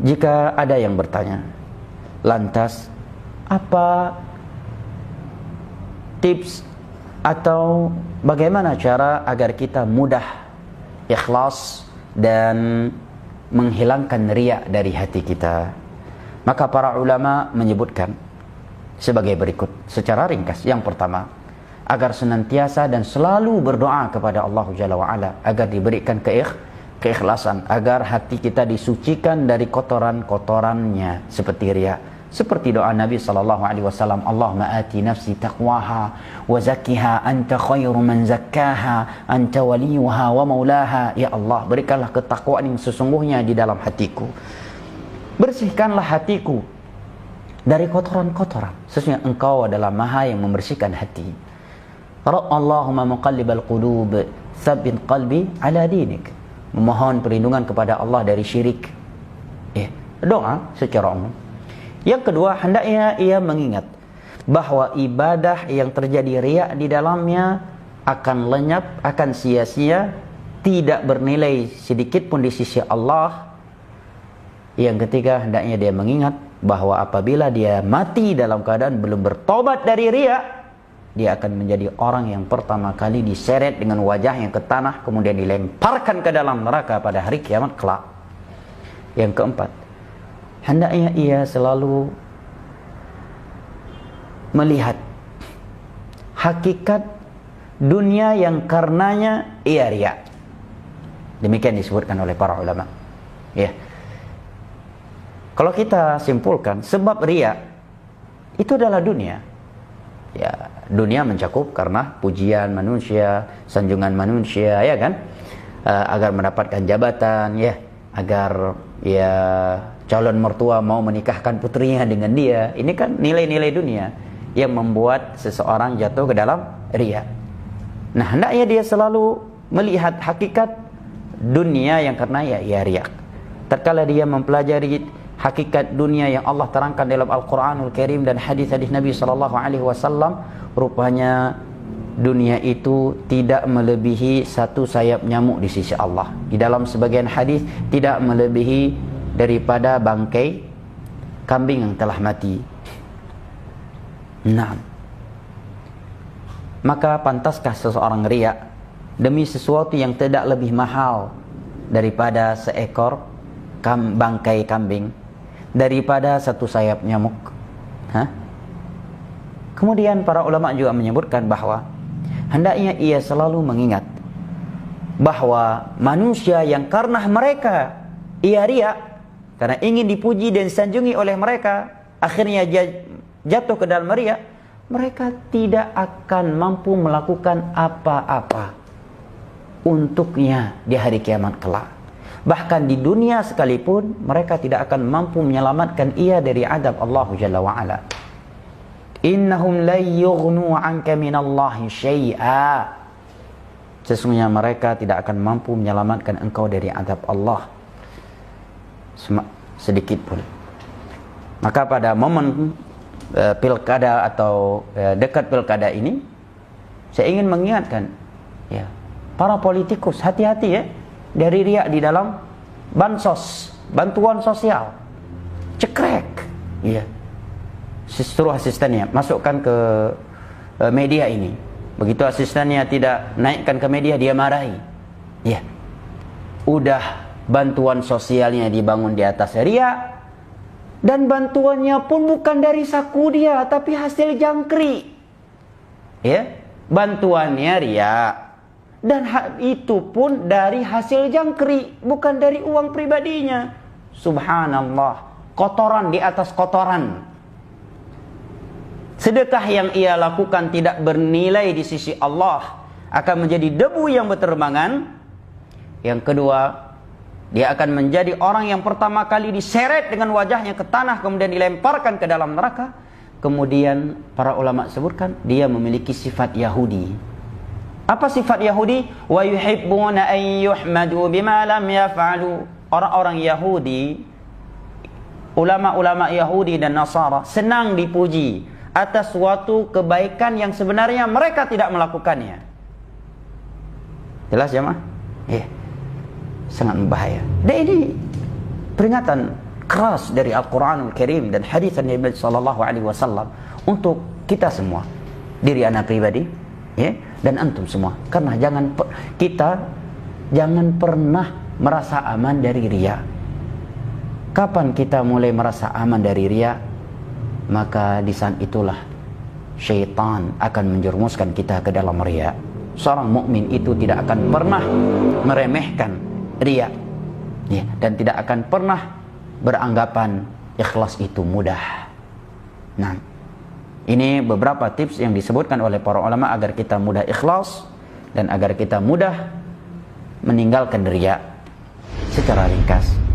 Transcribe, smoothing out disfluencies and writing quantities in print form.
Jika ada yang bertanya, lantas apa tips atau bagaimana cara agar kita mudah ikhlas dan menghilangkan riya dari hati kita? Maka para ulama menyebutkan sebagai berikut secara ringkas. Yang pertama, agar senantiasa dan selalu berdoa kepada Allah Jalla wa'ala agar diberikan keikhlasan, agar hati kita disucikan dari kotoran-kotorannya seperti riya. Seperti doa Nabi SAW, Allahumma ati nafsi taqwaha wa zakkiha anta khairu man zakkaha anta waliyuha wa maulaha. Ya Allah, berikanlah ketakwaan yang sesungguhnya di dalam hatiku, bersihkanlah hatiku dari kotoran-kotoran, sesungguhnya Engkau adalah Maha yang membersihkan hati. Allahumma muqallibal qulub tsabbit qalbi ala dinik. Memohon perlindungan kepada Allah dari syirik. Doa secara umum. Yang kedua, hendaknya ia mengingat bahwa ibadah yang terjadi riya di dalamnya akan lenyap, akan sia-sia, tidak bernilai sedikit pun di sisi Allah. Yang ketiga, hendaknya dia mengingat bahwa apabila dia mati dalam keadaan belum bertobat dari riya, dia akan menjadi orang yang pertama kali diseret dengan wajahnya ke tanah, kemudian dilemparkan ke dalam neraka pada hari kiamat kelak. Yang keempat, hendaknya ia selalu melihat hakikat dunia yang karenanya ia riya. Demikian disebutkan oleh para ulama. Kalau kita simpulkan, sebab riya itu adalah dunia. Dunia mencakup karena pujian manusia, sanjungan manusia, ya kan? Agar mendapatkan jabatan, agar calon mertua mau menikahkan putrinya dengan dia. Ini kan nilai-nilai dunia yang membuat seseorang jatuh ke dalam riya. Nah, hendaknya dia selalu melihat hakikat dunia yang karena ia riya. Tatkala dia mempelajari hakikat dunia yang Allah terangkan dalam Al-Quranul Karim dan hadis-hadis Nabi SAW, rupanya dunia itu tidak melebihi satu sayap nyamuk di sisi Allah. Di dalam sebagian hadis, tidak melebihi daripada bangkai kambing yang telah mati. Nah, maka pantaskah seseorang riya demi sesuatu yang tidak lebih mahal daripada seekor bangkai kambing, daripada satu sayap nyamuk? Kemudian para ulama juga menyebutkan bahwa hendaknya ia selalu mengingat bahwa manusia yang karena mereka ia riya, karena ingin dipuji dan disanjungi oleh mereka, akhirnya jatuh ke dalam riya, mereka tidak akan mampu melakukan apa-apa untuknya di hari kiamat kelak. Bahkan di dunia sekalipun mereka tidak akan mampu menyelamatkan ia dari adab Allah Jalla wa'ala. Innahum la yughnu 'anka minallahi syai'a. Sesungguhnya mereka tidak akan mampu menyelamatkan engkau dari adab Allah sedikit pun. Maka pada momen pilkada atau dekat pilkada ini, saya ingin mengingatkan para politikus, hati-hati dari riya di dalam bansos, bantuan sosial. Cekrek, suruh asistennya masukkan ke media ini. Begitu asistennya tidak naikkan ke media, dia marahi. Udah bantuan sosialnya dibangun di atas riya, dan bantuannya pun bukan dari saku dia, tapi hasil jangkrik. Bantuannya riya, dan itu pun dari hasil jangkrik, bukan dari uang pribadinya. Subhanallah, kotoran di atas kotoran. Sedekah yang ia lakukan tidak bernilai di sisi Allah, akan menjadi debu yang berterbangan. Yang kedua, dia akan menjadi orang yang pertama kali diseret dengan wajahnya ke tanah, kemudian dilemparkan ke dalam neraka. Kemudian para ulama sebutkan dia memiliki sifat Yahudi. Apa sifat Yahudi? Wa yuhibbuna an yuhmadu bima lam yaf'alu. Orang-orang Yahudi, ulama-ulama Yahudi dan Nasara senang dipuji atas suatu kebaikan yang sebenarnya mereka tidak melakukannya. Jelas jemaah? Sangat berbahaya. Dan ini peringatan keras dari Al-Quranul Karim dan hadis Nabi sallallahu alaihi wasallam untuk kita semua, diri anak pribadi, ya, dan antum semua. Karena kita jangan pernah merasa aman dari riya. Kapan kita mulai merasa aman dari riya? Maka di saat itulah syaitan akan menjerumuskan kita ke dalam riya. Seorang mukmin itu tidak akan pernah meremehkan riya, ya, dan tidak akan pernah beranggapan ikhlas itu mudah. Nah, ini beberapa tips yang disebutkan oleh para ulama agar kita mudah ikhlas dan agar kita mudah meninggalkan riya secara ringkas.